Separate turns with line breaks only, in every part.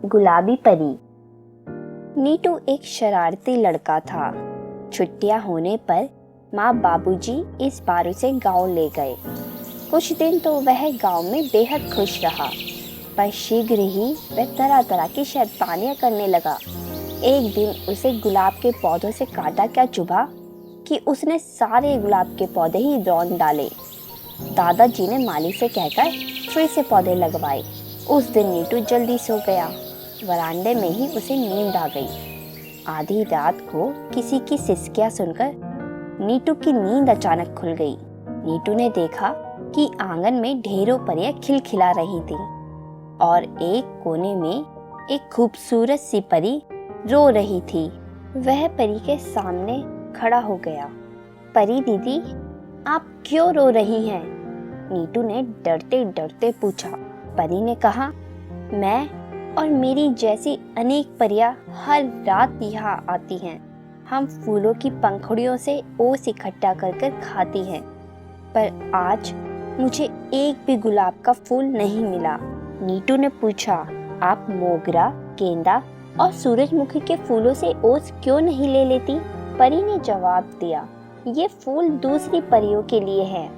गुलाबी परी। नीटू एक शरारती लड़का था। छुट्टियां होने पर माँ बाबूजी इस बार उसे गांव ले गए। कुछ दिन तो वह गांव में बेहद खुश रहा, पर शीघ्र ही वह तरह तरह की शैतानियां करने लगा। एक दिन उसे गुलाब के पौधों से काटा क्या चुभा कि उसने सारे गुलाब के पौधे ही रौंद डाले। दादाजी ने माली से कहकर फिर से पौधे लगवाए। उस दिन नीटू जल्दी सो गया। वरांडे में ही उसे नींद आ गई। आधी रात को किसी की सिसकियां सुनकर नीटू की नींद अचानक खुल गई। नीटू ने देखा कि आंगन में ढेरों परियां खिलखिला रही थीं और एक कोने में एक खूबसूरत सी परी रो रही थी। वह परी के सामने खड़ा हो गया। परी दीदी, आप क्यों रो रही हैं? नीटू ने डरते डरते पूछा। परी ने कहा, मैं और मेरी जैसी अनेक परियां हर रात यहाँ आती हैं। हम फूलों की पंखुड़ियों से ओस इकट्ठा कर कर खाती हैं, पर आज मुझे एक भी गुलाब का फूल नहीं मिला। नीटू ने पूछा, आप मोगरा, गेंदा और सूरजमुखी के फूलों से ओस क्यों नहीं ले लेती? परी ने जवाब दिया, ये फूल दूसरी परियों के लिए हैं।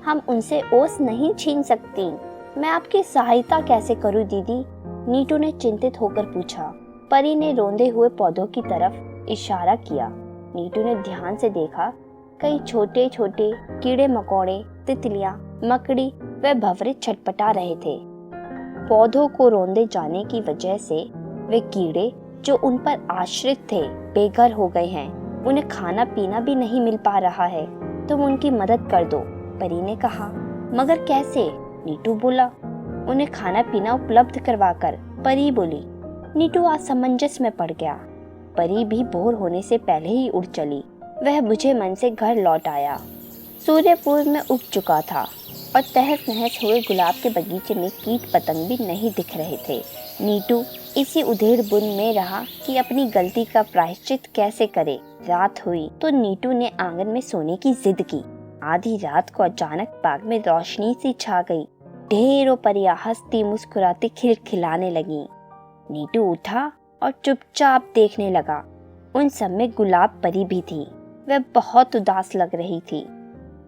हम उनसे ओस नहीं छीन सकती। मैं आपकी सहायता कैसे करूं दीदी? नीटू ने चिंतित होकर पूछा। परी ने रोंदे हुए पौधों की तरफ इशारा किया। नीटू ने ध्यान से देखा। कई छोटे छोटे कीड़े मकोड़े, तितलियां, मकड़ी व भंवरे छटपटा रहे थे। पौधों को रौंदे जाने की वजह से वे कीड़े जो उन पर आश्रित थे बेघर हो गए हैं। उन्हें खाना पीना भी नहीं मिल पा रहा है। तुम उनकी मदद कर दो, परी ने कहा। मगर कैसे? नीटू बोला। उन्हें खाना पीना उपलब्ध करवाकर, परी बोली। नीटू असमंजस में पड़ गया। परी भी बोर होने से पहले ही उड़ चली। वह बुझे मन से घर लौट आया। सूर्य पूर्व में उग चुका था और तहस नहस हुए गुलाब के बगीचे में कीट पतंग भी नहीं दिख रहे थे। नीटू इसी उधेड़ बुन में रहा कि अपनी गलती का प्रायश्चित कैसे करे। रात हुई तो नीटू ने आंगन में सोने की जिद की। आधी रात को अचानक बाग में रोशनी सी छा गई। ढेरों परियां हंसती मुस्कुराती खिलखिलाने लगी। नीटू उठा और चुपचाप देखने लगा। उन सब में गुलाब परी भी थी। वह बहुत उदास लग रही थी।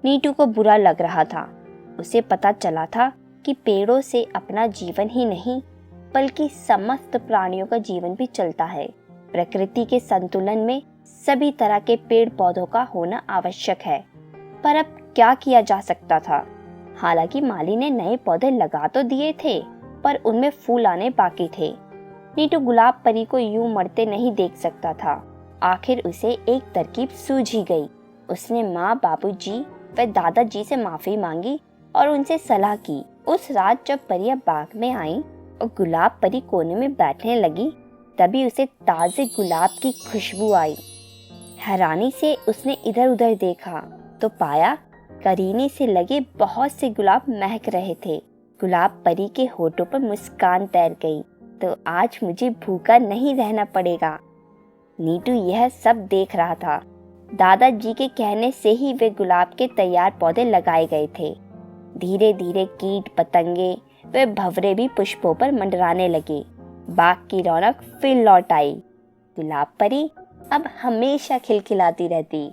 नीटू को बुरा लग रहा था। उसे पता चला था कि पेड़ों से अपना जीवन ही नहीं बल्कि समस्त प्राणियों का जीवन भी चलता है। प्रकृति के संतुलन में सभी तरह के पेड़ पौधों का होना आवश्यक है। पर अब क्या किया जा सकता था? हालांकि माली ने नए पौधे लगा तो दिए थे, पर उनमें फूल आने बाकी थे। नीटू गुलाब परी को यूं मरते नहीं देख सकता था। आखिर उसे एक तरकीब सूझ ही गई। उसने माँ, बाबूजी व दादाजी से माफी मांगी और उनसे सलाह की। उस रात जब परियां बाग में आईं और गुलाब परी कोने में बैठने लगी, तभी उसे ताजे गुलाब की खुशबू आई। हैरानी से उसने इधर उधर देखा तो पाया करीने से लगे बहुत से गुलाब महक रहे थे। गुलाब परी के होठों पर मुस्कान तैर गई। तो आज मुझे भूखा नहीं रहना पड़ेगा। नीटू यह सब देख रहा था। दादाजी के कहने से ही वे गुलाब के तैयार पौधे लगाए गए थे। धीरे धीरे कीट पतंगे वे भंवरे भी पुष्पों पर मंडराने लगे। बाग की रौनक फिर लौट आई। गुलाब परी अब हमेशा खिलखिलाती रहती।